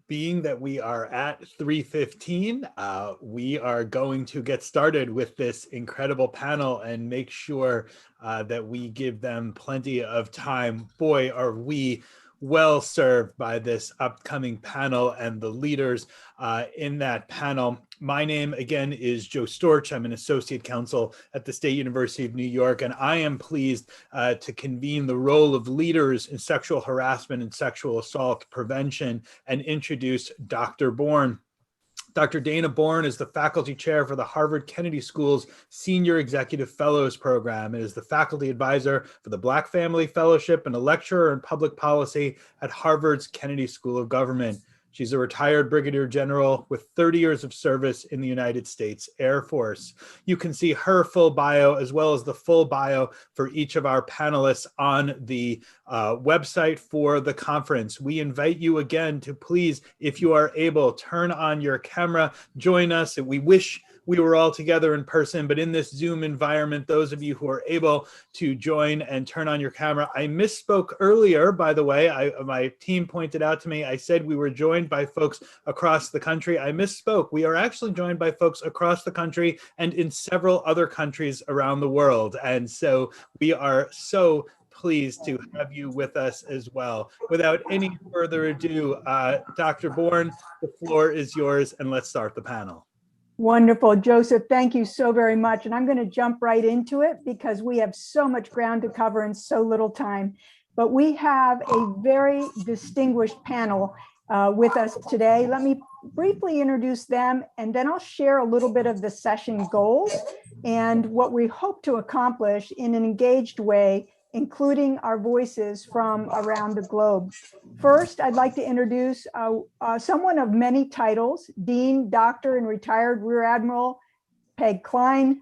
being that we are at 3:15, we are going to get started with this incredible panel and make sure that we give them plenty of time. Boy, are we well served by this upcoming panel and the leaders in that panel. My name, again, is Joe Storch. I'm an associate counsel at the State University of New York, and I am pleased to convene the role of leaders in sexual harassment and sexual assault prevention and introduce Dr. Bourne. Dr. Dana Bourne is the faculty chair for the Harvard Kennedy School's Senior Executive Fellows Program and is the faculty advisor for the Black Family Fellowship and a lecturer in public policy at Harvard's Kennedy School of Government. She's a retired brigadier general with 30 years of service in the United States Air Force. You can see her full bio as well as the full bio for each of our panelists on the website for the conference. We invite you again to please, if you are able, turn on your camera, join us. We wish we were all together in person, but in this Zoom environment, those of you who are able to join and turn on your camera. I misspoke earlier, by the way. My team pointed out to me, I said we were joined by folks across the country. I misspoke. We are actually joined by folks across the country and in several other countries around the world. And so we are so pleased to have you with us as well. Without any further ado, Dr. Bourne, the floor is yours, and let's start the panel. Wonderful, Joseph. Thank you so very much. And I'm going to jump right into it because we have so much ground to cover in so little time. But we have a very distinguished panel with us today. Let me briefly introduce them, and then I'll share a little bit of the session goals and what we hope to accomplish in an engaged way, including our voices from around the globe. First, I'd like to introduce someone of many titles: Dean, Doctor, and retired Rear Admiral Peg Klein,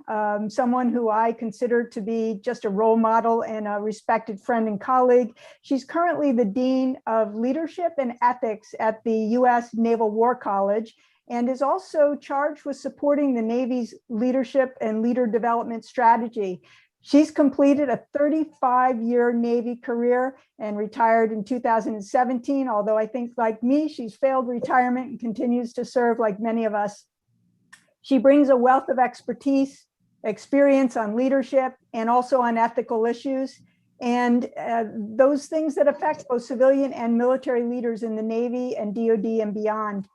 someone who I consider to be just a role model and a respected friend and colleague. She's currently the Dean of Leadership and Ethics at the U.S. Naval War College and is also charged with supporting the Navy's leadership and leader development strategy. She's completed a 35-year Navy career and retired in 2017, although I think, like me, she's failed retirement and continues to serve like many of us. She brings a wealth of expertise, experience on leadership, and also on ethical issues, and those things that affect both civilian and military leaders in the Navy and DoD and beyond.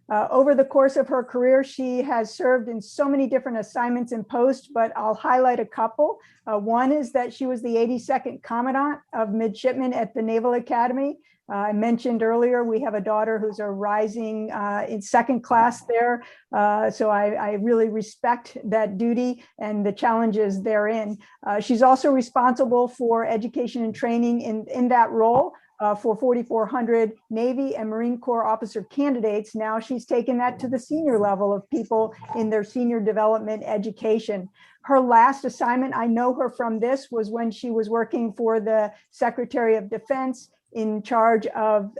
Over the course of her career, she has served in so many different assignments and posts, but I'll highlight a couple. One is that she was the 82nd Commandant of Midshipmen at the Naval Academy. I mentioned earlier, we have a daughter who's a rising in second class there. So I really respect that duty and the challenges therein. She's also responsible for education and training in that role. For 4,400 Navy and Marine Corps officer candidates. Now she's taken that to the senior level of people in their senior development education. Her last assignment, I know her from this, was when she was working for the Secretary of Defense in charge of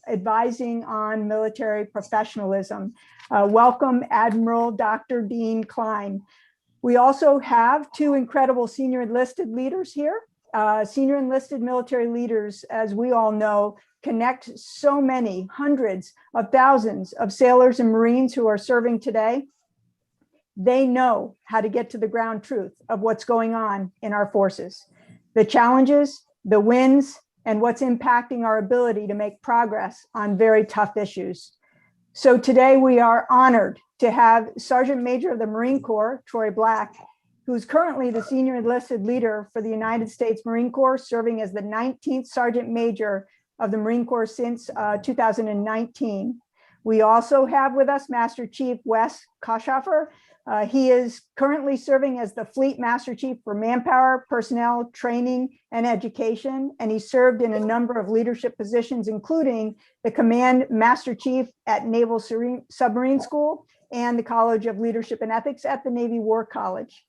advising on military professionalism. Welcome, Admiral Dr. Dean Klein. We also have two incredible senior enlisted leaders here. Senior enlisted military leaders, as we all know, connect so many hundreds of thousands of sailors and Marines who are serving today. They know how to get to the ground truth of what's going on in our forces, the challenges, the wins, and what's impacting our ability to make progress on very tough issues. So today we are honored to have Sergeant Major of the Marine Corps, Troy Black, who's currently the senior enlisted leader for the United States Marine Corps, serving as the 19th Sergeant Major of the Marine Corps since 2019. We also have with us Master Chief Wes Koschaffer. He is currently serving as the Fleet Master Chief for Manpower, Personnel, Training, and Education, and he served in a number of leadership positions, including the Command Master Chief at Naval Submarine School and the College of Leadership and Ethics at the Navy War College.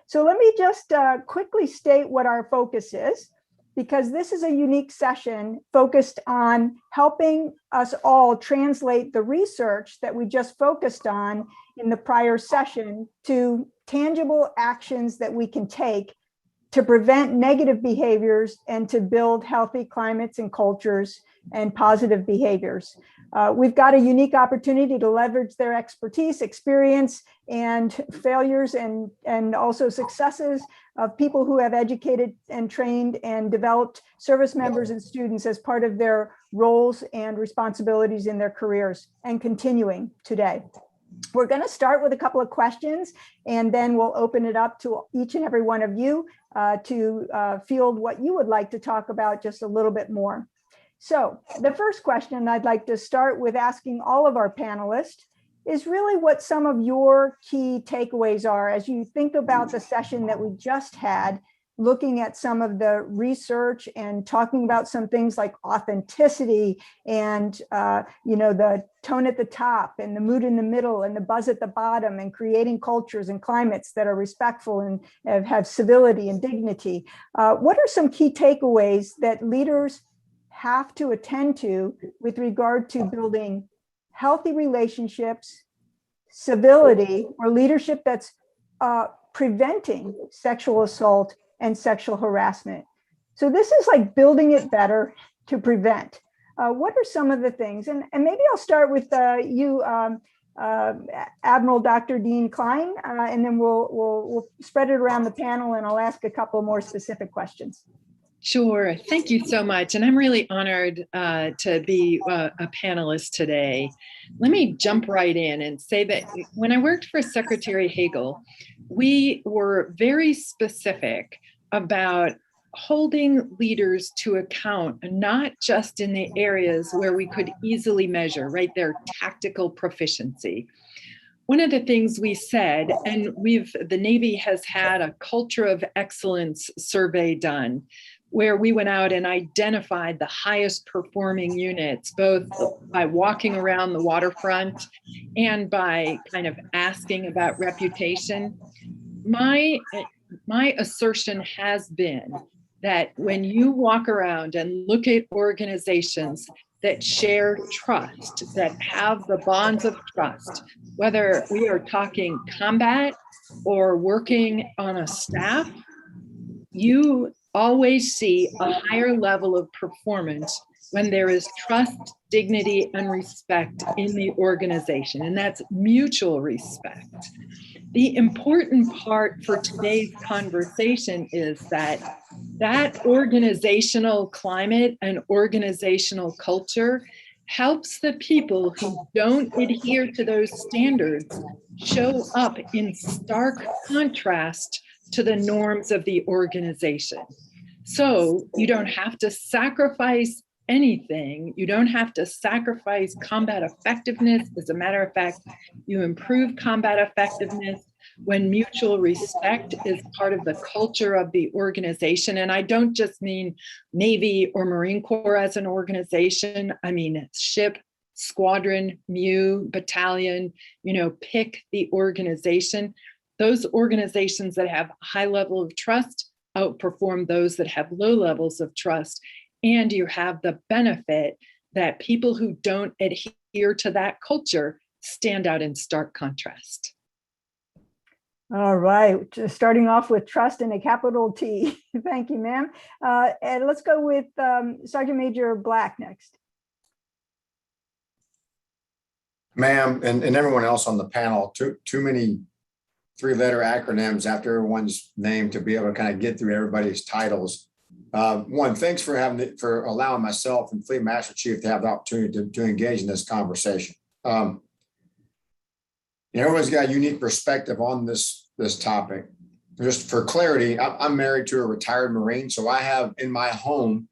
So let me just quickly state what our focus is, because this is a unique session focused on helping us all translate the research that we just focused on in the prior session to tangible actions that we can take to prevent negative behaviors and to build healthy climates and cultures and positive behaviors. We've got a unique opportunity to leverage their expertise, experience, and failures and also successes of people who have educated and trained and developed service members and students as part of their roles and responsibilities in their careers and continuing today. We're going to start with a couple of questions, and then we'll open it up to each and every one of you to field what you would like to talk about just a little bit more. So the first question I'd like to start with asking all of our panelists is really what some of your key takeaways are as you think about the session that we just had, looking at some of the research and talking about some things like authenticity and the tone at the top and the mood in the middle and the buzz at the bottom, and creating cultures and climates that are respectful and have civility and dignity. What are some key takeaways that leaders have to attend to with regard to building healthy relationships, civility, or leadership that's preventing sexual assault and sexual harassment? So this is like building it better to prevent. What are some of the things? And maybe I'll start with you, Admiral Dr. Dean Klein, and then we'll spread it around the panel, and I'll ask a couple more specific questions. Sure. Thank you so much. And I'm really honored to be a panelist today. Let me jump right in and say that when I worked for Secretary Hagel, we were very specific about holding leaders to account, not just in the areas where we could easily measure, right, their tactical proficiency. One of the things we said, and the Navy has had a culture of excellence survey done, where we went out and identified the highest performing units, both by walking around the waterfront and by kind of asking about reputation. My assertion has been that when you walk around and look at organizations that share trust, that have the bonds of trust, whether we are talking combat or working on a staff, you always see a higher level of performance when there is trust, dignity, and respect in the organization, and that's mutual respect. The important part for today's conversation is that organizational climate and organizational culture helps the people who don't adhere to those standards show up in stark contrast to the norms of the organization. So you don't have to sacrifice anything. You don't have to sacrifice combat effectiveness. As a matter of fact, you improve combat effectiveness when mutual respect is part of the culture of the organization. And I don't just mean Navy or Marine Corps as an organization. I mean ship, squadron, MEU, battalion, pick the organization. Those organizations that have a high level of trust outperform those that have low levels of trust. And you have the benefit that people who don't adhere to that culture stand out in stark contrast. All right, just starting off with trust and a capital T. Thank you, ma'am. And let's go with Sergeant Major Black next. Ma'am, and everyone else on the panel, too many three-letter acronyms after everyone's name to be able to kind of get through everybody's titles. One, thanks for allowing myself and Fleet Master Chief to have the opportunity to engage in this conversation. Everyone's got a unique perspective on this topic. Just for clarity, I'm married to a retired Marine, so I have in my home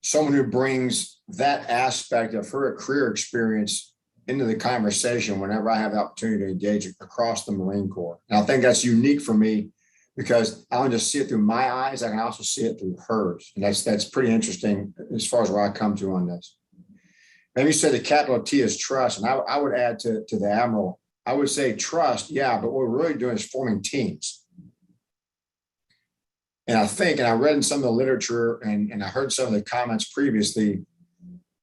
someone who brings that aspect of her career experience into the conversation whenever I have the opportunity to engage across the Marine Corps. And I think that's unique for me because I don't just see it through my eyes, I can also see it through hers. And that's pretty interesting as far as where I come to on this. Maybe you said the capital T is trust, and I would add to the Admiral, I would say trust, yeah, but what we're really doing is forming teams. And I think, and I read in some of the literature and I heard some of the comments previously,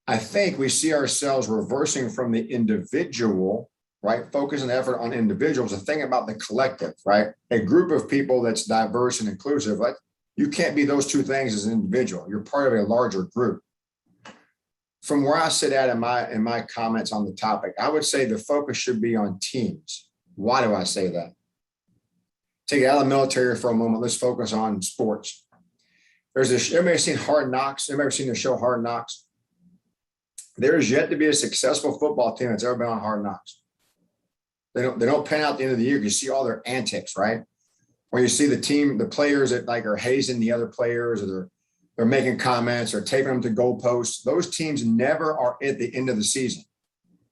I think we see ourselves reversing from the individual, right? Focus and effort on individuals, and think about the collective, right? A group of people that's diverse and inclusive. Like, you can't be those two things as an individual. You're part of a larger group. from where I sit at in my comments on the topic, I would say the focus should be on teams. Why do I say that? Take it out of the military for a moment. Let's focus on sports. There's this, everybody's seen Hard Knocks. Everybody ever seen the show Hard Knocks? There is yet to be a successful football team that's ever been on Hard Knocks. They don't pan out at the end of the year. You see all their antics, right? When you see the team, the players that like are hazing the other players, or they're making comments or taping them to goalposts. Those teams never are at the end of the season,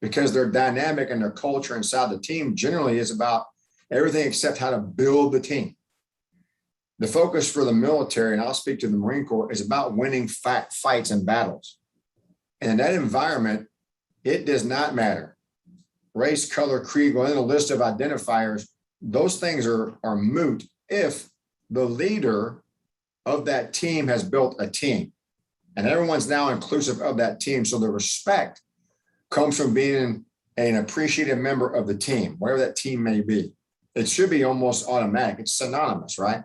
because their dynamic and their culture inside the team generally is about everything except how to build the team. The focus for the military, and I'll speak to the Marine Corps, is about winning fights and battles. And in that environment, it does not matter. Race, color, creed, go in a list of identifiers. Those things are moot if the leader of that team has built a team. And everyone's now inclusive of that team. So the respect comes from being an appreciative member of the team, whatever that team may be. It should be almost automatic. It's synonymous, right?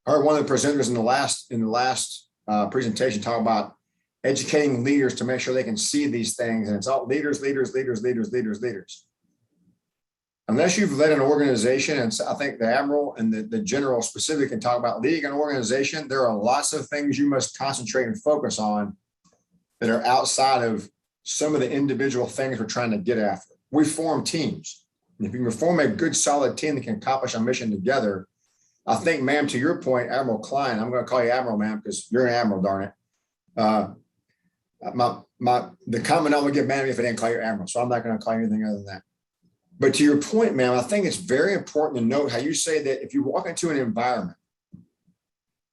I heard one of the presenters in the last presentation talk about educating leaders to make sure they can see these things. And it's all leaders. Unless you've led an organization, and I think the Admiral and the General specifically can talk about leading an organization, there are lots of things you must concentrate and focus on that are outside of some of the individual things we're trying to get after. We form teams. And if you can form a good, solid team that can accomplish a mission together, I think, ma'am, to your point, Admiral Klein, I'm going to call you Admiral, ma'am, because you're an Admiral, darn it. The comment I would give, ma'am, if I didn't call you Admiral, so I'm not going to call you anything other than that. But to your point, ma'am, I think it's very important to note how you say that if you walk into an environment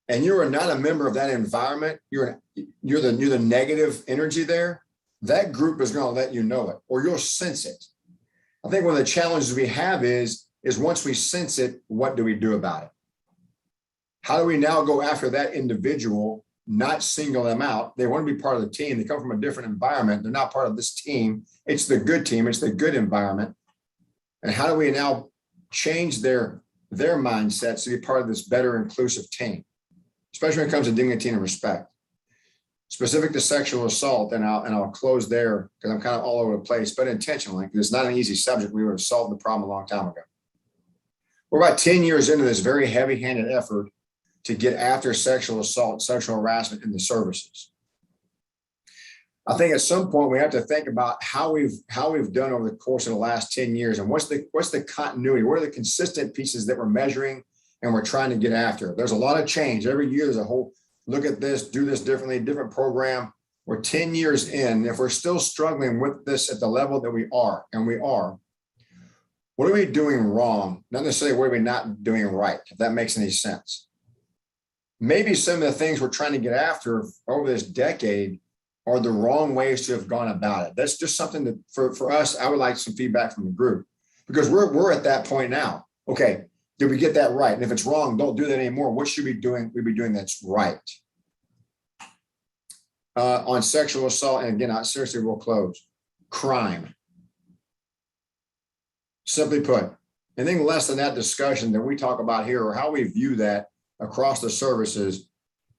and you are not a member of that environment, you're the negative energy there, that group is going to let you know it, or you'll sense it. I think one of the challenges we have is once we sense it, what do we do about it? How do we now go after that individual, not single them out? They want to be part of the team. They come from a different environment. They're not part of this team. It's the good team. It's the good environment. And how do we now change their mindsets to be part of this better inclusive team, especially when it comes to dignity and respect? Specific to sexual assault, and I'll close there because I'm kind of all over the place, but intentionally, because it's not an easy subject. We would have solved the problem a long time ago. We're about 10 years into this very heavy-handed effort to get after sexual assault, sexual harassment in the services. I think at some point we have to think about how we've done over the course of the last 10 years, and what's the continuity, what are the consistent pieces that we're measuring and we're trying to get after. There's a lot of change. Every year there's a whole look at this, do this differently, different program. We're 10 years in. If we're still struggling with this at the level that we are, and we are, what are we doing wrong? Not necessarily what are we not doing right, if that makes any sense. Maybe some of the things we're trying to get after over this decade are the wrong ways to have gone about it. That's just something that for us, I would like some feedback from the group, because we're at that point now. Okay, did we get that right? And if it's wrong, don't do that anymore. What should we be doing that's right? On sexual assault, and again, seriously, we'll close. Crime. Simply put, anything less than that discussion that we talk about here, or how we view that across the services,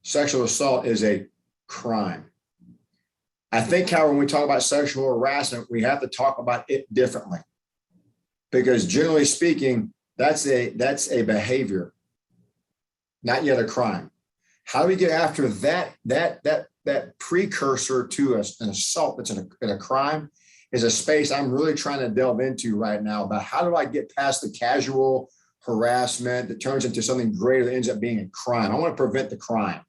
sexual assault is a crime. I think, however, when we talk about sexual harassment, we have to talk about it differently, because generally speaking, that's a behavior, not yet a crime. How do we get after that precursor to an assault that's in a crime is a space I'm really trying to delve into right now, about how do I get past the casual harassment that turns into something greater that ends up being a crime. I want to prevent the crime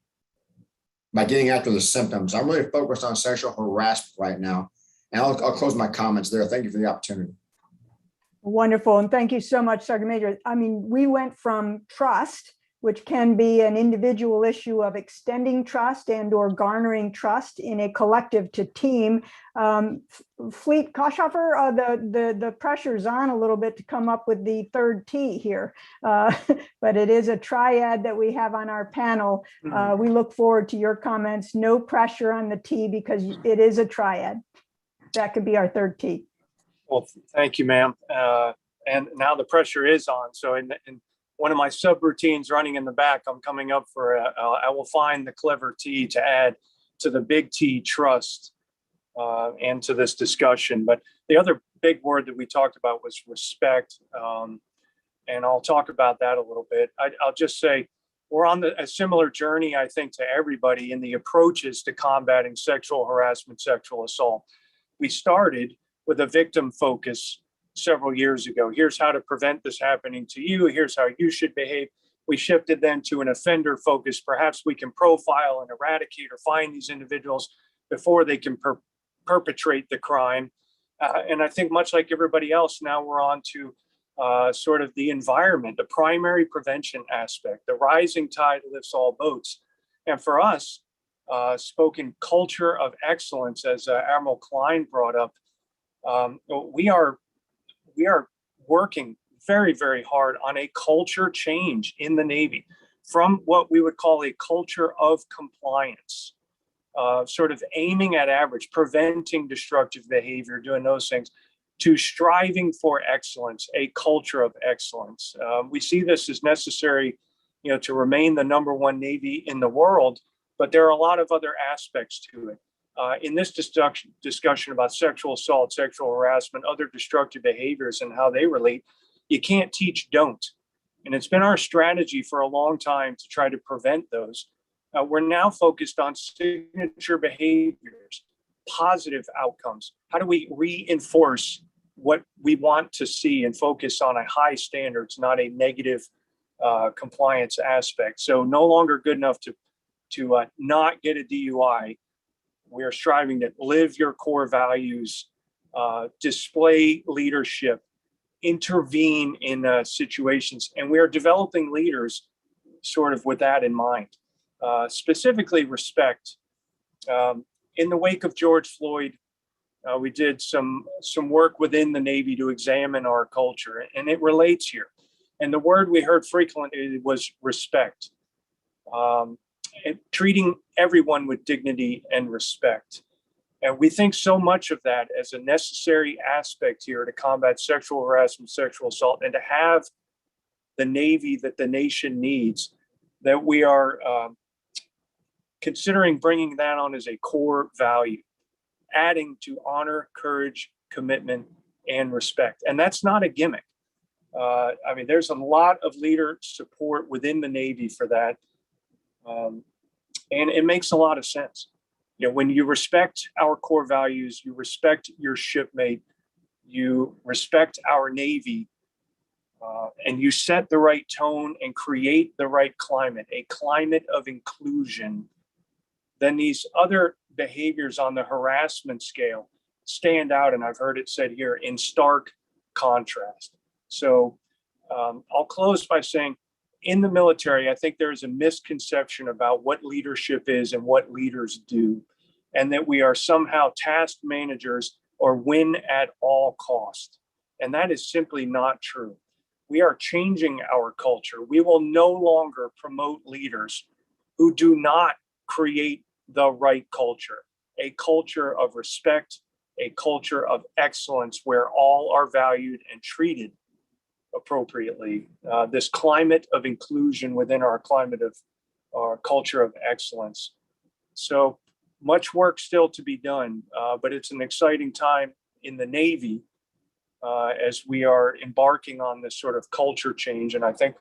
by getting after the symptoms. I'm really focused on sexual harassment right now. And I'll close my comments there. Thank you for the opportunity. Wonderful. And thank you so much, Sergeant Major. I mean, we went from trust, which can be an individual issue of extending trust and or garnering trust in a collective, to team. Fleet Koschhofer, the pressure's on a little bit to come up with the third T here, but it is a triad that we have on our panel. We look forward to your comments. No pressure on the T, because it is a triad. That could be our third T. Well, thank you, ma'am. And now the pressure is on. So in one of my subroutines running in the back, I'm coming up for I will find the clever T to add to the big T, trust, and to this discussion. But the other big word that we talked about was respect. And I'll talk about that a little bit. I'll just say we're on a similar journey, I think, to everybody in the approaches to combating sexual harassment, sexual assault. We started with a victim focus several years ago. Here's how to prevent this happening to you. Here's how you should behave. We shifted then to an offender focus. Perhaps we can profile and eradicate or find these individuals before they can perpetrate the crime. And I think much like everybody else, now we're on to sort of the environment, the primary prevention aspect. The rising tide lifts all boats. And for us, spoken culture of excellence, as Admiral Klein brought up, we are working very, very hard on a culture change in the Navy from what we would call a culture of compliance, sort of aiming at average, preventing destructive behavior, doing those things, to striving for excellence, a culture of excellence. We see this as necessary, to remain the #1 Navy in the world, but there are a lot of other aspects to it. In this discussion about sexual assault, sexual harassment, other destructive behaviors and how they relate, you can't teach don't. And it's been our strategy for a long time to try to prevent those. We're now focused on signature behaviors, positive outcomes. How do we reinforce what we want to see and focus on a high standards, not a negative compliance aspect? So no longer good enough to not get a DUI. We're striving to live your core values, display leadership, intervene in situations. And we are developing leaders sort of with that in mind. Specifically respect. In the wake of George Floyd, we did some work within the Navy to examine our culture, and it relates here. And the word we heard frequently was respect. And treating everyone with dignity and respect. And we think so much of that as a necessary aspect here to combat sexual harassment, sexual assault, and to have the Navy that the nation needs, that we are considering bringing that on as a core value, adding to honor, courage, commitment, and respect. And that's not a gimmick. There's a lot of leader support within the Navy for that. And it makes a lot of sense. When you respect our core values, you respect your shipmate, you respect our Navy, and you set the right tone and create the right climate, a climate of inclusion, then these other behaviors on the harassment scale stand out. And I've heard it said here, in stark contrast. So I'll close by saying, in the military, I think there is a misconception about what leadership is and what leaders do, and that we are somehow task managers or win at all cost. And that is simply not true. We are changing our culture. We will no longer promote leaders who do not create the right culture, a culture of respect, a culture of excellence where all are valued and treated appropriately. This climate of inclusion within our climate of our culture of excellence. So much work still to be done, but it's an exciting time in the Navy as we are embarking on this sort of culture change. And I think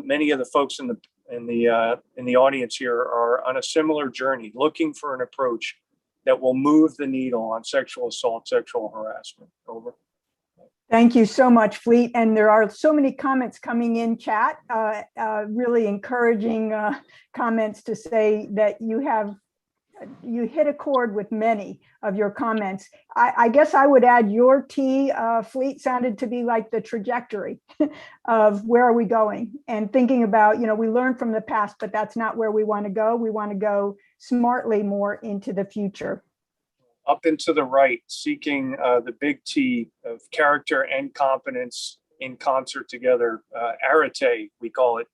many of the folks in the audience here are on a similar journey, looking for an approach that will move the needle on sexual assault, sexual harassment. Over. Thank you so much, Fleet. And there are so many comments coming in chat, really encouraging comments to say that you hit a chord with many of your comments. I guess I would add your T, Fleet, sounded to be like the trajectory of where are we going, and thinking about, we learned from the past, but that's not where we want to go. We want to go smartly more into the future. Up and to the right, seeking the big T of character and competence in concert together. Arete, we call it,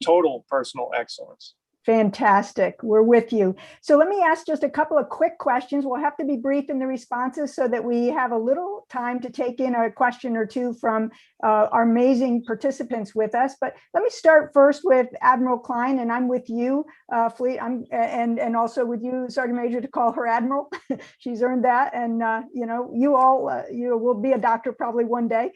total personal excellence. Fantastic. We're with you. So let me ask just a couple of quick questions. We'll have to be brief in the responses so that we have a little time to take in a question or two from our amazing participants with us. But let me start first with Admiral Klein, and I'm with you, Fleet, and also with you, Sergeant Major, to call her Admiral. She's earned that. And, you know, you all, you will be a doctor probably one day,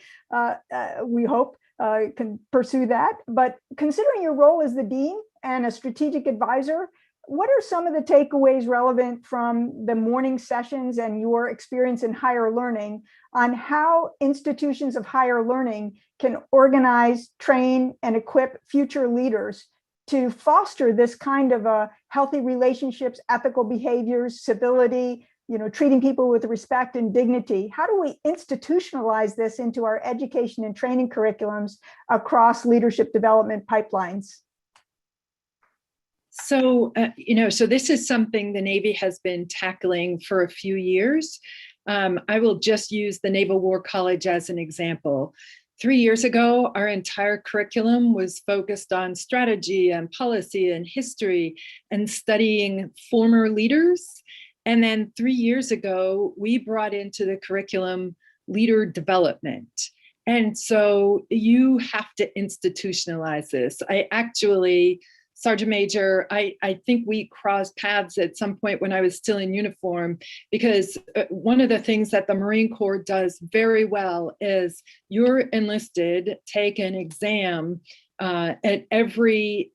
we hope. Can pursue that. But considering your role as the Dean and a strategic advisor, what are some of the takeaways relevant from the morning sessions and your experience in higher learning on how institutions of higher learning can organize, train, and equip future leaders to foster this kind of healthy relationships, ethical behaviors, civility, you know, treating people with respect and dignity? How do we institutionalize this into our education and training curriculums across leadership development pipelines? So, you know, so this is something the Navy has been tackling for a few years. I will just use the Naval War College as an example. 3 years ago, our entire curriculum was focused on strategy and policy and history and studying former leaders. And then 3 years ago, we brought into the curriculum leader development. And so you have to institutionalize this. I actually, Sergeant Major, I think we crossed paths at some point when I was still in uniform, because one of the things that the Marine Corps does very well is you're enlisted, take an exam at every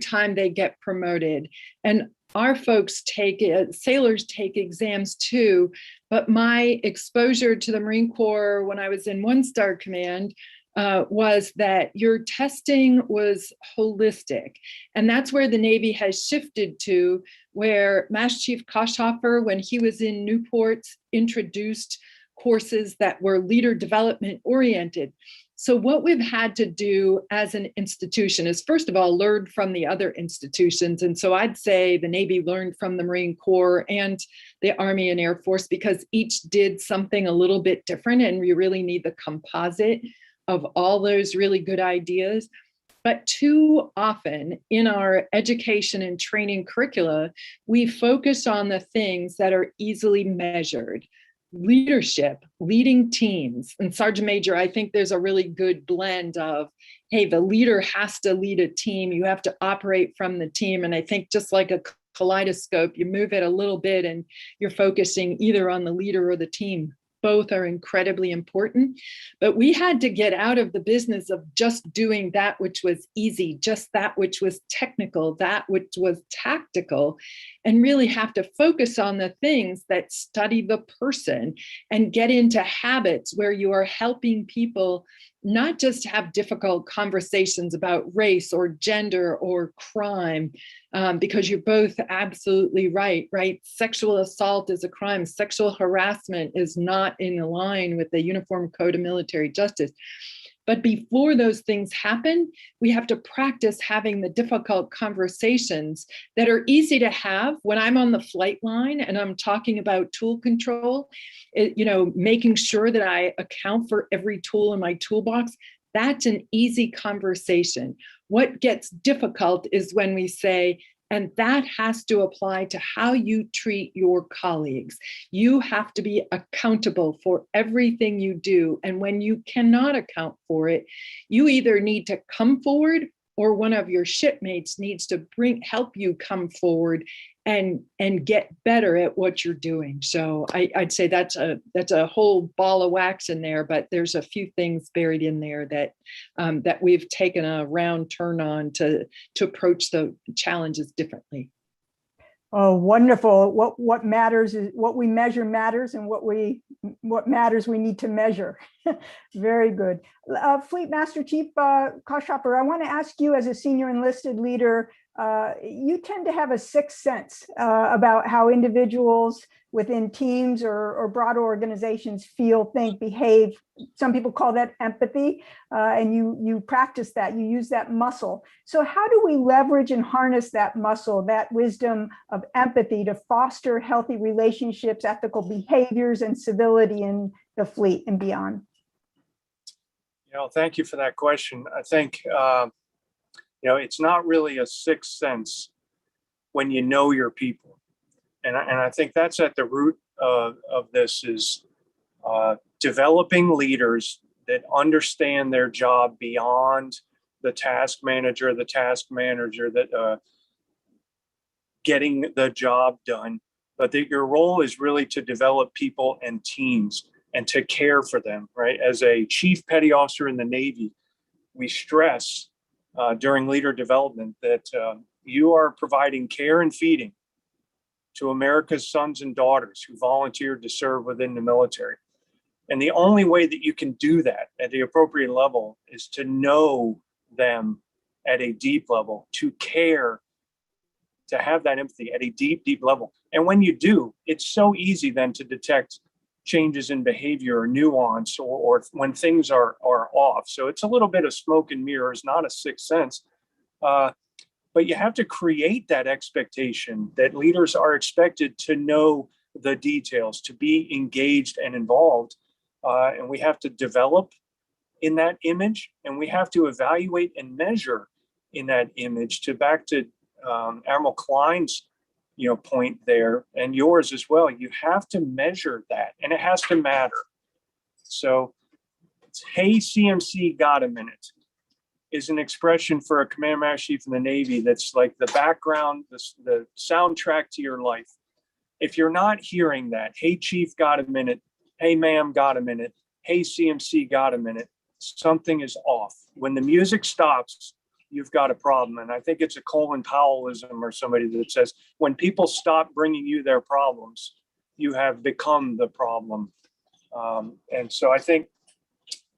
time they get promoted. And our folks take it, sailors take exams too, but my exposure to the Marine Corps when I was in 1-star command was that your testing was holistic. And that's where the Navy has shifted to, where Master Chief Koschhofer, when he was in Newport, introduced courses that were leader development oriented. So what we've had to do as an institution is, first of all, learn from the other institutions. And so I'd say the Navy learned from the Marine Corps and the Army and Air Force, because each did something a little bit different, and we really need the composite of all those really good ideas. But too often in our education and training curricula, we focus on the things that are easily measured. Leadership, leading teams. And Sergeant Major, I think there's a really good blend of, hey, the leader has to lead a team. You have to operate from the team. And I think just like a kaleidoscope, you move it a little bit and you're focusing either on the leader or the team. Both are incredibly important, but we had to get out of the business of just doing that which was easy, just that which was technical, that which was tactical, and really have to focus on the things that study the person and get into habits where you are helping people not just have difficult conversations about race or gender or crime, because you're both absolutely right? Sexual assault is a crime. Sexual harassment is not in line with the Uniform Code of Military Justice. But before those things happen, we have to practice having the difficult conversations that are easy to have when I'm on the flight line and I'm talking about tool control, making sure that I account for every tool in my toolbox. That's an easy conversation. What gets difficult is when we say, and that has to apply to how you treat your colleagues. You have to be accountable for everything you do. And when you cannot account for it, you either need to come forward or one of your shipmates needs to help you come forward and get better at what you're doing. So I'd say that's a whole ball of wax in there, but there's a few things buried in there that we've taken a round turn on to approach the challenges differently. Oh, wonderful. What matters is what we measure matters, and what matters we need to measure. Very good. Fleet Master Chief Koschhofer, I want to ask you, as a senior enlisted leader, you tend to have a sixth sense about how individuals within teams or broader organizations feel, think, behave. Some people call that empathy, and you practice that, you use that muscle. So how do we leverage and harness that muscle, that wisdom of empathy, to foster healthy relationships, ethical behaviors, and civility in the fleet and beyond? Thank you for that question. I think It's not really a sixth sense when you know your people. And I think that's at the root of this is developing leaders that understand their job beyond the task manager that getting the job done, but that your role is really to develop people and teams and to care for them, right? As a chief petty officer in the Navy, we stress during leader development that you are providing care and feeding to America's sons and daughters who volunteered to serve within the military. And the only way that you can do that at the appropriate level is to know them at a deep level, to care, to have that empathy at a deep, deep level. And when you do, it's so easy then to detect changes in behavior or nuance or when things are off. So it's a little bit of smoke and mirrors, not a sixth sense. But you have to create that expectation that leaders are expected to know the details, to be engaged and involved. And we have to develop in that image, and we have to evaluate and measure in that image. To back to Admiral Klein's point there, and yours as well. You have to measure that, and it has to matter. So, hey, CMC, got a minute, is an expression for a command master chief in the Navy that's like the background, the soundtrack to your life. If you're not hearing that, hey, chief, got a minute, hey, ma'am, got a minute, hey, CMC, got a minute, something is off. When the music stops, you've got a problem. And I think it's a Colin Powellism or somebody that says, when people stop bringing you their problems, you have become the problem. And so I think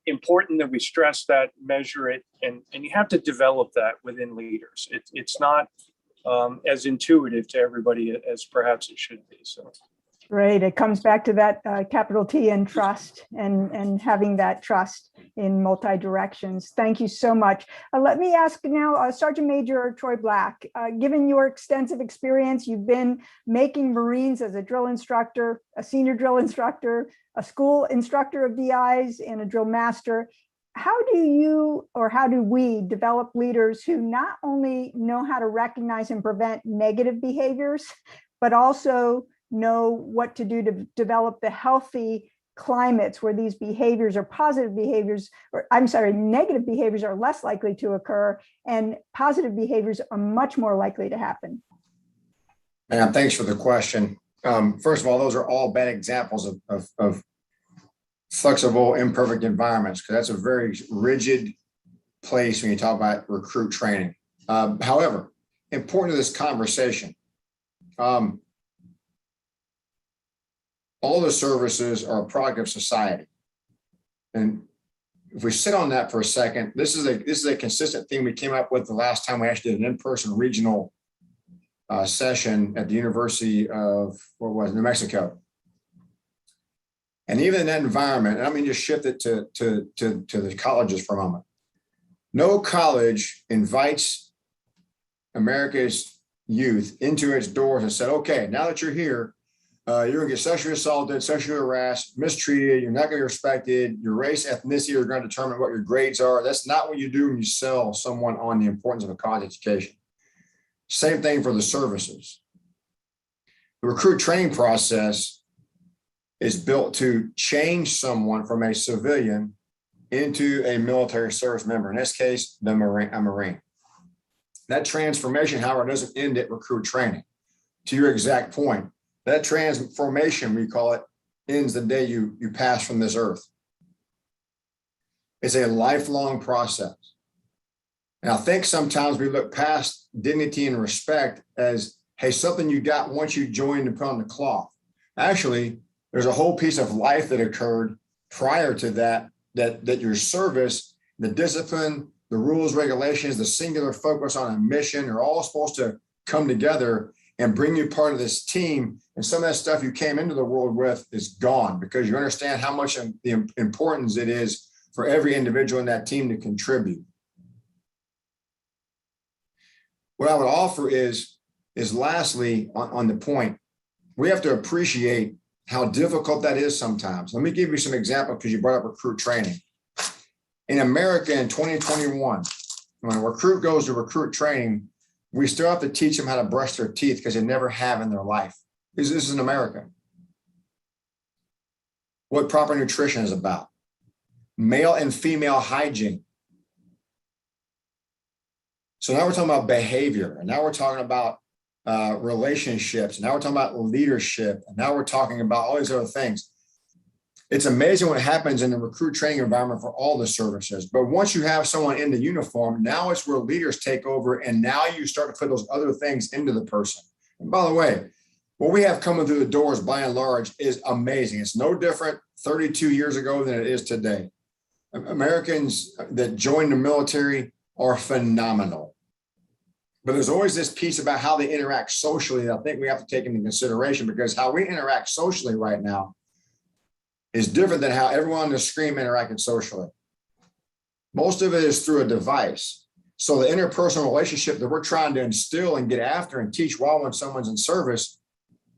important that we stress that, measure it, and you have to develop that within leaders. It's not as intuitive to everybody as perhaps it should be. So. Great. It comes back to that capital T and trust and having that trust in multi directions. Thank you so much. Let me ask now, Sergeant Major Troy Black, given your extensive experience, you've been making Marines as a drill instructor, a senior drill instructor, a school instructor of DIs, and a drill master. How do you, or how do we develop leaders who not only know how to recognize and prevent negative behaviors, but also know what to do to develop the healthy climates where these behaviors or positive behaviors, or I'm sorry, negative behaviors are less likely to occur and positive behaviors are much more likely to happen? And thanks for the question. First of all, those are all bad examples of flexible, imperfect environments, because that's a very rigid place when you talk about recruit training. However, important to this conversation, all the services are a product of society. And if we sit on that for a second, this is a consistent theme we came up with the last time we actually did an in-person regional session at the University of, New Mexico. And even in that environment, and I mean, just shift it to the colleges for a moment. No college invites America's youth into its doors and said, okay, now that you're here, you're going to get sexually assaulted, sexually harassed, mistreated. You're not going to be respected. Your race, ethnicity are going to determine what your grades are. That's not what you do when you sell someone on the importance of a college education. Same thing for the services. The recruit training process is built to change someone from a civilian into a military service member. In this case, a Marine. That transformation, however, doesn't end at recruit training. To your exact point, that transformation, we call it, ends the day you pass from this earth. It's a lifelong process. And I think sometimes we look past dignity and respect as, hey, something you got once you joined and put on the cloth. Actually, there's a whole piece of life that occurred prior to that your service, the discipline, the rules, regulations, the singular focus on a mission are all supposed to come together and bring you part of this team. And some of that stuff you came into the world with is gone because you understand how much of the importance it is for every individual in that team to contribute. What I would offer is lastly, on the point, we have to appreciate how difficult that is sometimes. Let me give you some examples because you brought up recruit training. In America in 2021, when a recruit goes to recruit training, we still have to teach them how to brush their teeth because they never have in their life. This is in America. What proper nutrition is about. Male and female hygiene. So now we're talking about behavior, and now we're talking about relationships, and now we're talking about leadership, and now we're talking about all these other things. It's amazing what happens in the recruit training environment for all the services. But once you have someone in the uniform, now it's where leaders take over, and now you start to put those other things into the person. And by the way, what we have coming through the doors by and large is amazing. It's no different 32 years ago than it is today. Americans that join the military are phenomenal. But there's always this piece about how they interact socially that I think we have to take into consideration, because how we interact socially right now is different than how everyone on the screen interacted socially. Most of it is through a device. So the interpersonal relationship that we're trying to instill and get after and teach while when someone's in service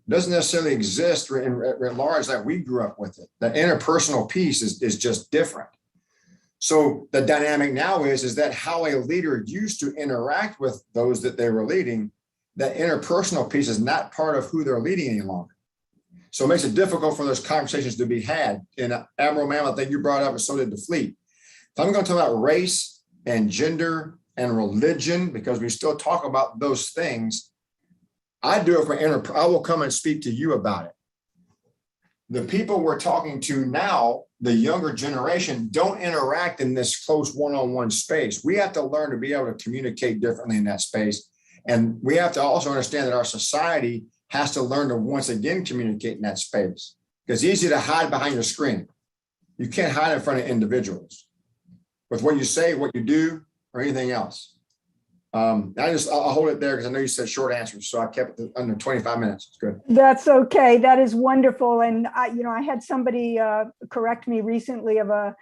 doesn't necessarily exist at large like we grew up with it. The interpersonal piece is just different. So the dynamic now is that how a leader used to interact with those that they were leading, that interpersonal piece is not part of who they're leading any longer. So it makes it difficult for those conversations to be had. And Admiral Mam, I think you brought up, and so did the fleet. So I'm going to talk about race and gender and religion, because we still talk about those things. I do it for I will come and speak to you about it. The people we're talking to now, the younger generation, don't interact in this close one-on-one space. We have to learn to be able to communicate differently in that space. And we have to also understand that our society has to learn to once again communicate in that space. Because it's easy to hide behind your screen. You can't hide in front of individuals with what you say, what you do, or anything else. I'll hold it there because I know you said short answers, so I kept it under 25 minutes. It's good. That's okay. That is wonderful. And I had somebody correct me recently of a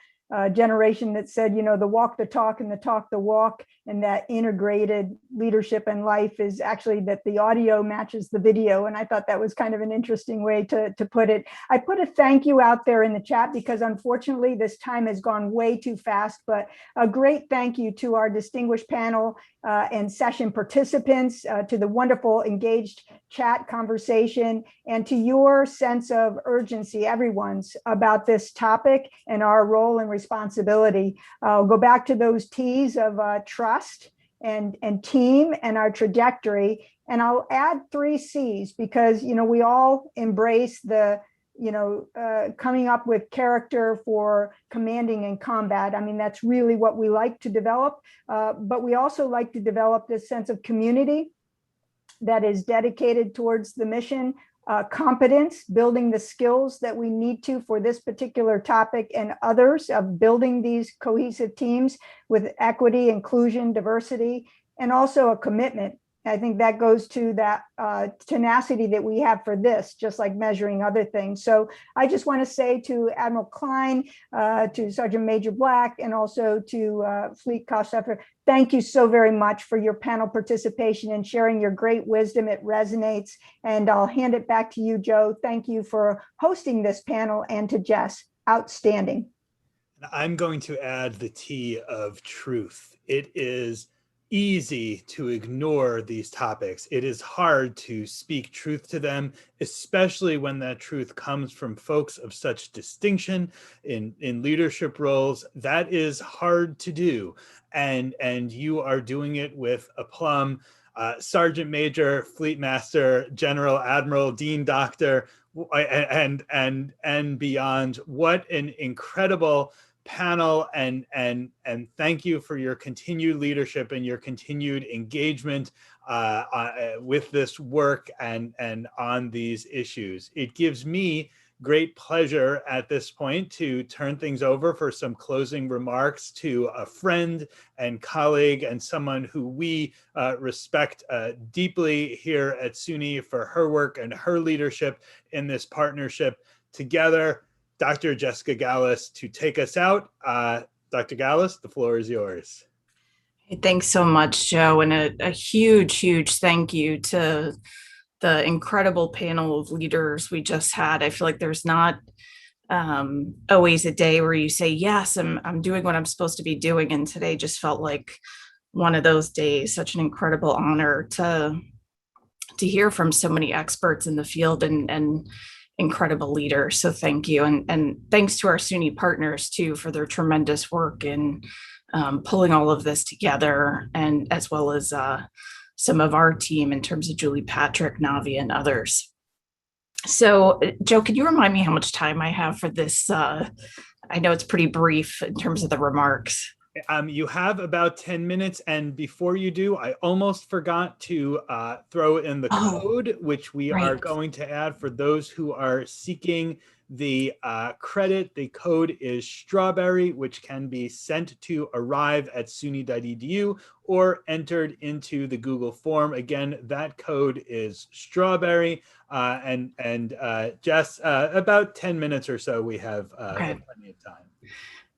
generation that said, the walk the talk and the talk the walk, and that integrated leadership and life is actually that the audio matches the video. And I thought that was kind of an interesting way to put it. I put a thank you out there in the chat because unfortunately this time has gone way too fast, but a great thank you to our distinguished panel and session participants, to the wonderful engaged chat conversation, and to your sense of urgency, everyone's, about this topic and our role and responsibility. I'll go back to those T's of trust and team and our trajectory. And I'll add 3 C's because, we all embrace the coming up with character for commanding in combat. I mean, that's really what we like to develop, but we also like to develop this sense of community that is dedicated towards the mission, competence, building the skills that we need to for this particular topic and others, of building these cohesive teams with equity, inclusion, diversity, and also a commitment. I think that goes to that tenacity that we have for this, just like measuring other things. So I just want to say to Admiral Klein, to Sergeant Major Black, and also to Fleet Kosteffer, thank you so very much for your panel participation and sharing your great wisdom. It resonates. And I'll hand it back to you, Joe. Thank you for hosting this panel, and to Jess. Outstanding. I'm going to add the T of truth. It is easy to ignore these topics. It is hard to speak truth to them, especially when that truth comes from folks of such distinction in leadership roles. That is hard to do. And you are doing it with aplomb. Sergeant Major, Fleet Master, General, Admiral, Dean, Doctor, and beyond. What an incredible panel, and thank you for your continued leadership and your continued engagement with this work and on these issues. It gives me great pleasure at this point to turn things over for some closing remarks to a friend and colleague and someone who we respect deeply here at SUNY for her work and her leadership in this partnership together. Dr. Jessica Gallus to take us out. Dr. Gallus, the floor is yours. Thanks so much, Joe, and a huge, huge thank you to the incredible panel of leaders we just had. I feel like there's not always a day where you say, yes, I'm doing what I'm supposed to be doing. And today just felt like one of those days. Such an incredible honor to hear from so many experts in the field and incredible leaders. So thank you. And thanks to our SUNY partners too for their tremendous work in pulling all of this together, and as well as some of our team in terms of Julie Patrick, Navi, and others. So Joe, can you remind me how much time I have for this? I know it's pretty brief in terms of the remarks. You have about 10 minutes. And before you do, I almost forgot to throw in the code, which we are going to add for those who are seeking the credit. The code is strawberry, which can be sent to arrive@suny.edu or entered into the Google form. Again, that code is strawberry. And Jess, about 10 minutes or so, we have plenty of time.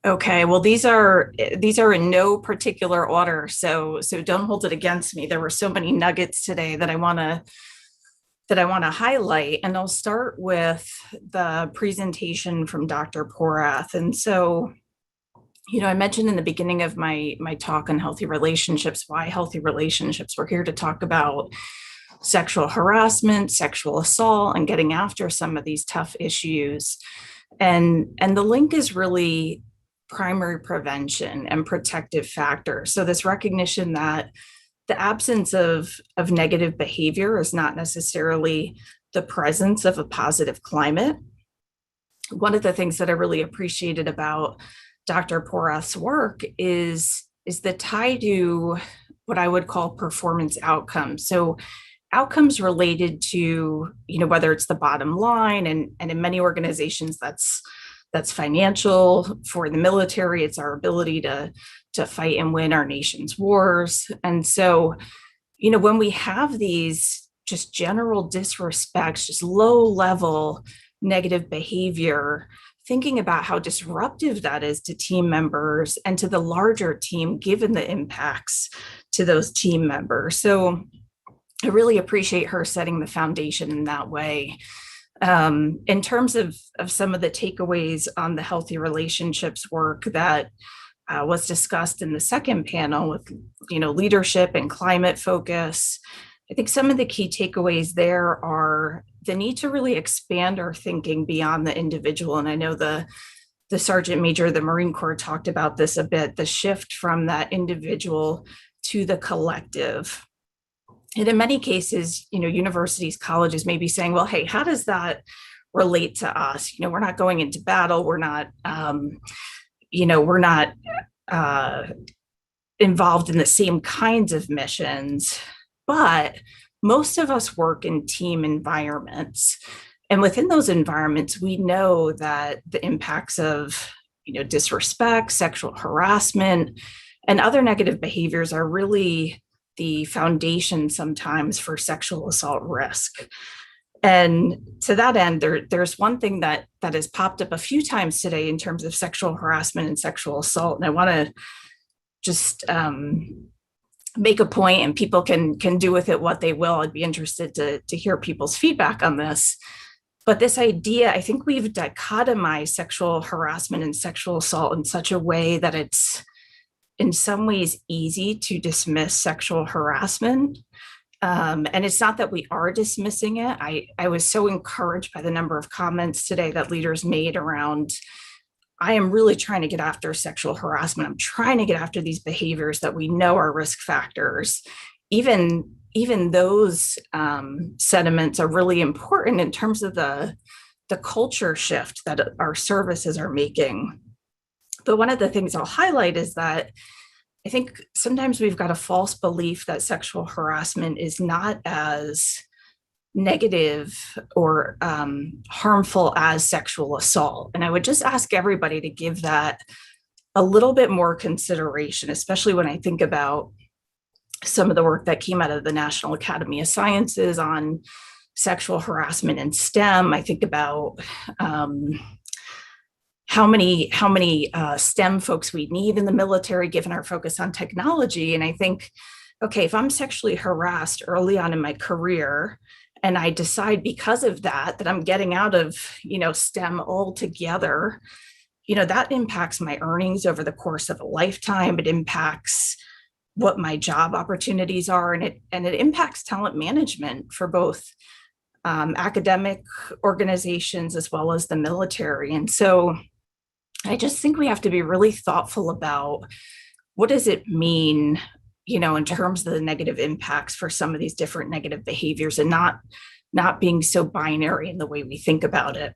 Okay, well, these are in no particular order, so don't hold it against me. There were so many nuggets today that I want to highlight, and I'll start with the presentation from Dr. Porath. And so, I mentioned in the beginning of my talk on healthy relationships, why healthy relationships. We're here to talk about sexual harassment, sexual assault, and getting after some of these tough issues. And the link is really primary prevention and protective factors. So this recognition that the absence of negative behavior is not necessarily the presence of a positive climate. One of the things that I really appreciated about Dr. Porath's work is the tie to what I would call performance outcomes. So outcomes related to, whether it's the bottom line, and in many organizations that's financial. For the military, it's our ability to fight and win our nation's wars. And so, when we have these just general disrespects, just low level negative behavior, thinking about how disruptive that is to team members and to the larger team, given the impacts to those team members. So I really appreciate her setting the foundation in that way. In terms of some of the takeaways on the healthy relationships work that was discussed in the second panel with, leadership and climate focus, I think some of the key takeaways there are the need to really expand our thinking beyond the individual. And I know the Sergeant Major of the Marine Corps talked about this a bit, the shift from that individual to the collective. And in many cases, universities, colleges may be saying, well, hey, how does that relate to us? We're not going into battle. We're not, we're not involved in the same kinds of missions, but most of us work in team environments. And within those environments, we know that the impacts of, disrespect, sexual harassment, and other negative behaviors are really the foundation sometimes for sexual assault risk. And to that end, there's one thing that has popped up a few times today in terms of sexual harassment and sexual assault. And I want to just make a point, and people can do with it what they will. I'd be interested to hear people's feedback on this. But this idea, I think we've dichotomized sexual harassment and sexual assault in such a way that it's in some ways easy to dismiss sexual harassment. And it's not that we are dismissing it. I was so encouraged by the number of comments today that leaders made around, I am really trying to get after sexual harassment. I'm trying to get after these behaviors that we know are risk factors. Even those sentiments are really important in terms of the culture shift that our services are making. But one of the things I'll highlight is that I think sometimes we've got a false belief that sexual harassment is not as negative or harmful as sexual assault. And I would just ask everybody to give that a little bit more consideration, especially when I think about some of the work that came out of the National Academy of Sciences on sexual harassment in STEM. I think about how many STEM folks we need in the military, given our focus on technology. And I think, okay, if I'm sexually harassed early on in my career, and I decide because of that I'm getting out of, STEM altogether, that impacts my earnings over the course of a lifetime. It impacts what my job opportunities are, and it impacts talent management for both academic organizations as well as the military. And so I just think we have to be really thoughtful about what does it mean, in terms of the negative impacts for some of these different negative behaviors, and not being so binary in the way we think about it.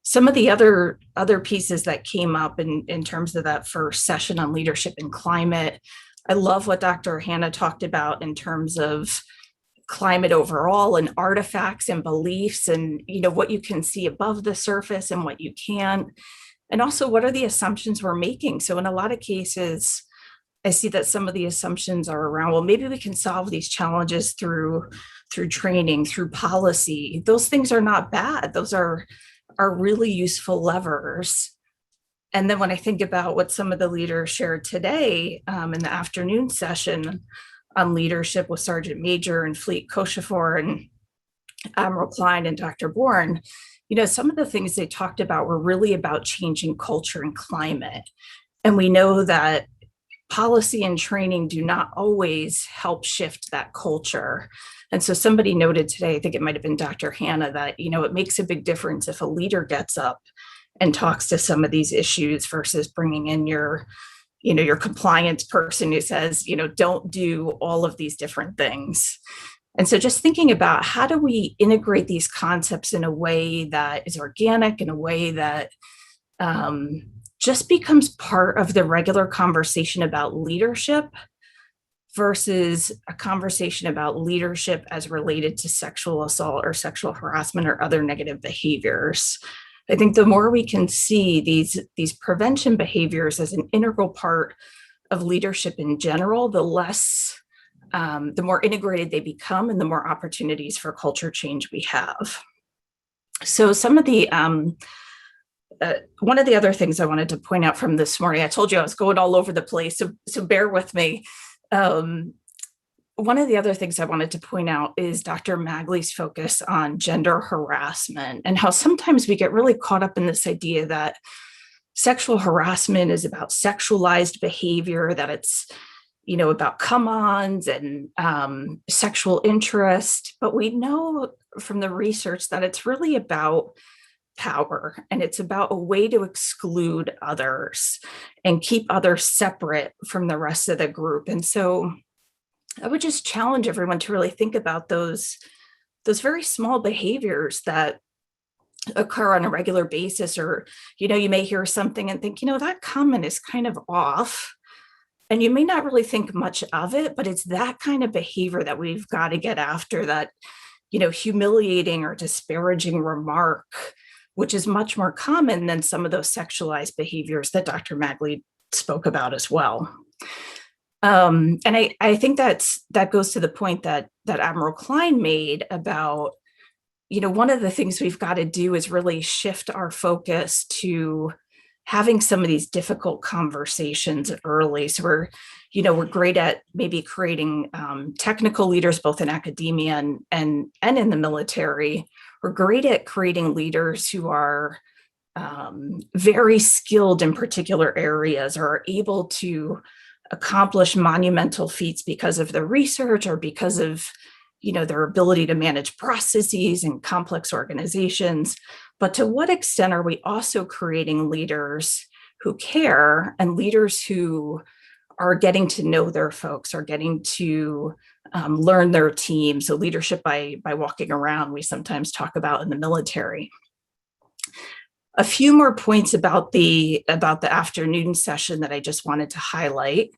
Some of the other pieces that came up in terms of that first session on leadership and climate, I love what Dr. Hannah talked about in terms of climate overall and artifacts and beliefs, and what you can see above the surface and what you can't, and also what are the assumptions we're making. So in a lot of cases, I see that some of the assumptions are around, well, maybe we can solve these challenges through training, through policy. Those things are not bad. Those are really useful levers. And then when I think about what some of the leaders shared today in the afternoon session on leadership with Sergeant Major and Fleet Koshafor and Admiral Klein and Dr. Bourne, some of the things they talked about were really about changing culture and climate. And we know that policy and training do not always help shift that culture. And so somebody noted today, I think it might have been Dr. Hannah, that, it makes a big difference if a leader gets up and talks to some of these issues versus bringing in your compliance person who says, don't do all of these different things. And so just thinking about how do we integrate these concepts in a way that is organic, in a way that just becomes part of the regular conversation about leadership versus a conversation about leadership as related to sexual assault or sexual harassment or other negative behaviors. I think the more we can see these prevention behaviors as an integral part of leadership in general, the more integrated they become and the more opportunities for culture change we have. So some of the one of the other things I wanted to point out from this morning, I told you I was going all over the place, so bear with me. One of the other things I wanted to point out is Dr. Magley's focus on gender harassment and how sometimes we get really caught up in this idea that sexual harassment is about sexualized behavior, that it's, about come-ons and sexual interest. But we know from the research that it's really about power, and it's about a way to exclude others and keep others separate from the rest of the group. And so I would just challenge everyone to really think about those very small behaviors that occur on a regular basis, or, you may hear something and think, that comment is kind of off. And you may not really think much of it, but it's that kind of behavior that we've got to get after, that, humiliating or disparaging remark, which is much more common than some of those sexualized behaviors that Dr. Magley spoke about as well. And I think that goes to the point that Admiral Klein made about, one of the things we've got to do is really shift our focus to having some of these difficult conversations early. So we're great at maybe creating technical leaders, both in academia and in the military. We're great at creating leaders who are very skilled in particular areas, or are able to accomplish monumental feats because of their research or because of, their ability to manage processes and complex organizations. But to what extent are we also creating leaders who care, and leaders who are getting to know their folks, are getting to learn their team? So leadership by walking around, we sometimes talk about in the military. A few more points about the afternoon session that I just wanted to highlight.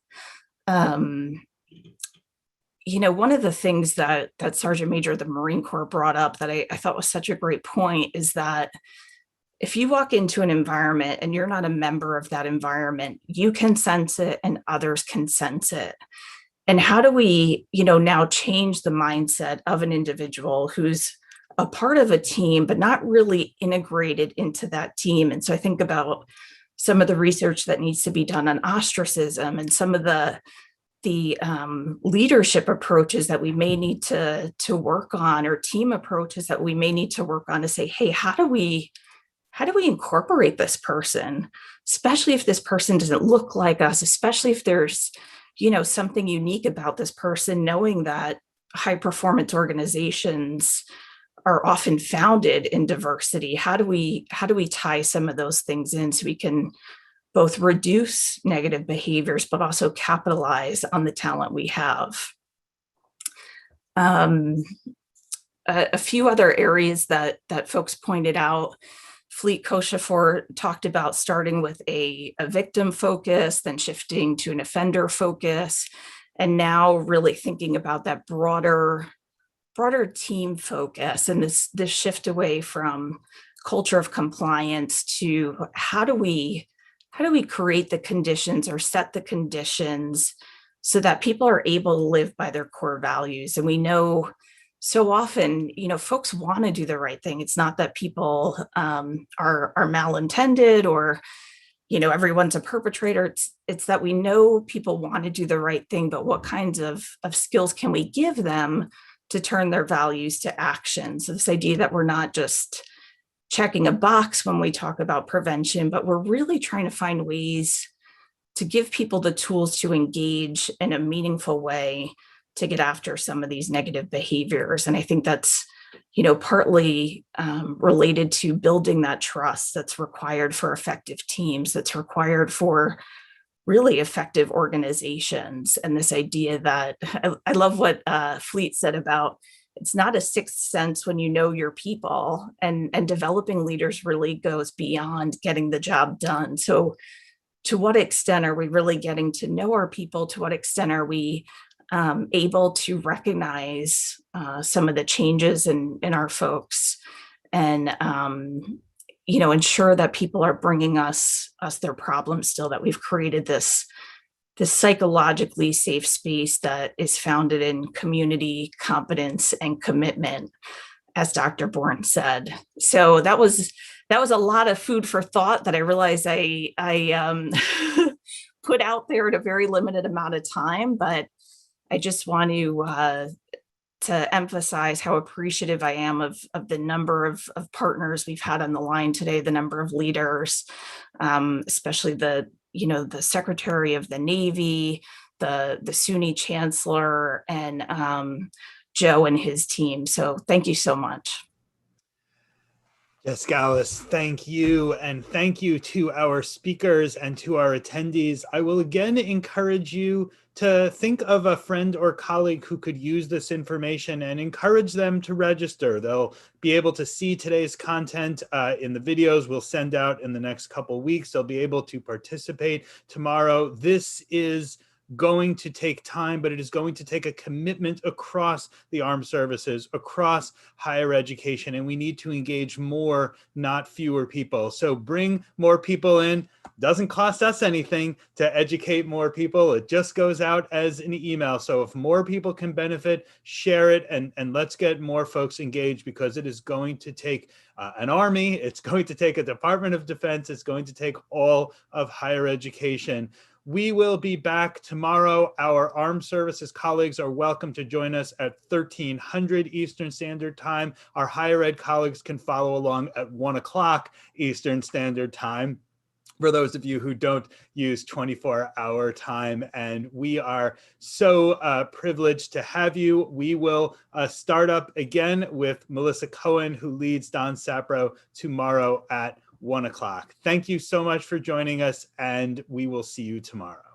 One of the things that Sergeant Major of the Marine Corps brought up that I thought was such a great point is that if you walk into an environment and you're not a member of that environment, you can sense it and others can sense it. And how do we, now change the mindset of an individual who's a part of a team, but not really integrated into that team? And so I think about some of the research that needs to be done on ostracism and some of the leadership approaches that we may need to work on, or team approaches that we may need to work on, to say, hey, how do we incorporate this person, especially if this person doesn't look like us, especially if there's, something unique about this person, knowing that high performance organizations are often founded in diversity. How do we tie some of those things in so we can both reduce negative behaviors, but also capitalize on the talent we have? A few other areas that folks pointed out. Fleet Koshafor talked about starting with a victim focus, then shifting to an offender focus, and now really thinking about that broader team focus, and this shift away from culture of compliance to how do we create the conditions or set the conditions so that people are able to live by their core values. And we know so often, folks want to do the right thing. It's not that people are malintended or, everyone's a perpetrator. It's that we know people want to do the right thing, but what kinds of skills can we give them to turn their values to action? So this idea that we're not just checking a box when we talk about prevention, but we're really trying to find ways to give people the tools to engage in a meaningful way to get after some of these negative behaviors. And I think that's, partly related to building that trust that's required for effective teams, that's required for really effective organizations. And this idea that I love what Fleet said about it's not a sixth sense when you know your people, and developing leaders really goes beyond getting the job done. So to what extent are we really getting to know our people? To what extent are we able to recognize some of the changes in our folks, and ensure that people are bringing us their problems still, that we've created this psychologically safe space that is founded in community, competence, and commitment, as Dr. Bourne said. So that was a lot of food for thought that I realized I put out there in a very limited amount of time, but I just want to emphasize how appreciative I am of the number of partners we've had on the line today, the number of leaders, especially the Secretary of the Navy, the SUNY Chancellor, and Joe and his team. So thank you so much. Jessica Alice, thank you. And thank you to our speakers and to our attendees. I will again encourage you to think of a friend or colleague who could use this information and encourage them to register. They'll be able to see today's content in the videos we'll send out in the next couple weeks. They'll be able to participate tomorrow. This is going to take time, but it is going to take a commitment across the armed services, across higher education, and we need to engage more, not fewer people. So bring more people in. Doesn't cost us anything to educate more people. It just goes out as an email. So if more people can benefit, share it, and let's get more folks engaged, because it is going to take an army, it's going to take a Department of Defense, it's going to take all of higher education. We will be back tomorrow. Our armed services colleagues are welcome to join us at 1300 Eastern Standard Time. Our higher ed colleagues can follow along at 1 o'clock Eastern Standard Time, for those of you who don't use 24-hour time. And we are so privileged to have you. We will start up again with Melissa Cohen, who leads Don SAPRO, tomorrow at 1 o'clock. Thank you so much for joining us, and we will see you tomorrow.